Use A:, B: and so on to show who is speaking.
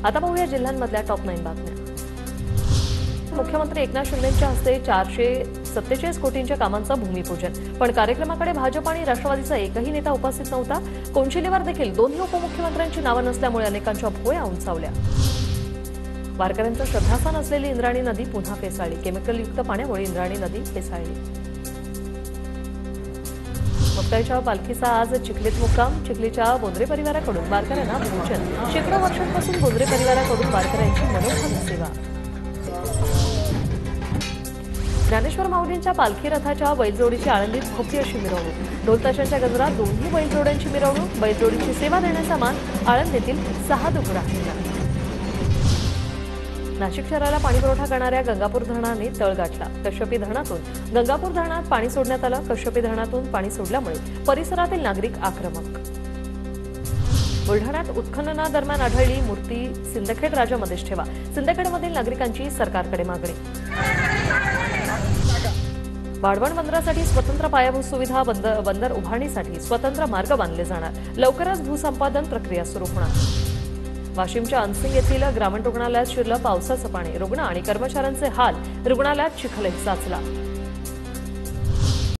A: आता पाहूया जिल्ह्यांमधल्या टॉप 9 बातम्या। मुख्यमंत्री एकनाथ शिंदेंच्या हस्ते 447 कोटींच्या कामांचं भूमिपूजन, पण कार्यक्रमाकडे भाजप आणि राष्ट्रवादीचा एकही नेता उपस्थित नव्हता। कोनशिलेवर देखील दोन्ही उपमुख्यमंत्र्यांची नावं नसल्यामुळे अनेकांच्या भोवया उंचावल्या। वारकऱ्यांचं श्रद्धास्थान असलेली इंद्रायणी नदी पुन्हा फेसाळली, केमिकलयुक्त पाण्यामुळे इंद्रायणी नदी फेसाळली। मुक्ताईच्या पालखीचा आज चिखलीत मुक्काम, चिखलीच्या बोंद्रे परिवाराकडून वारकऱ्यांना भोजन। शेकडो वर्षांपासून बोंद्रे परिवाराकडून वारकऱ्यांची मनोभावी सेवा। ज्ञानेश्वर माऊलींच्या पालखी रथाच्या बैलजोडीची आळंदीत भव्य अशी मिरवणूक, ढोल ताशांच्या गजरात दोन्ही बैलजोड्यांची मिरवणूक। बैलजोडीची सेवा देण्याचा मान आळंदीतील 6 दुगडांना। नाशिक शहराला पाणीपुरवठा करणाऱ्या गंगापूर धरणाने तळ गाठला। कश्यपी धरणातून गंगापूर धरणात पाणी सोडण्यात आलं। कश्यपी धरणातून पाणी सोडल्यामुळे परिसरातील नागरिक आक्रमक। बुलढाण्यात उत्खननादरम्यान आढळली मूर्ती सिंदखेड राजामध्येच ठेवा, सिंदखेडमधील नागरिकांची सरकारकडे मागणी। वाढवण बंदरासाठी स्वतंत्र पायाभूत सुविधा, बंदर उभारणीसाठी स्वतंत्र मार्ग बांधले जाणार। लवकरच भूसंपादन प्रक्रिया सुरू होणार। वाशिमच्या अनसिंग येथील ग्रामीण रुग्णालयात शिरलं पावसाचं पाणी, रुग्ण आणि कर्मचाऱ्यांचे हाल, रुग्णालयात चिखलही साचला।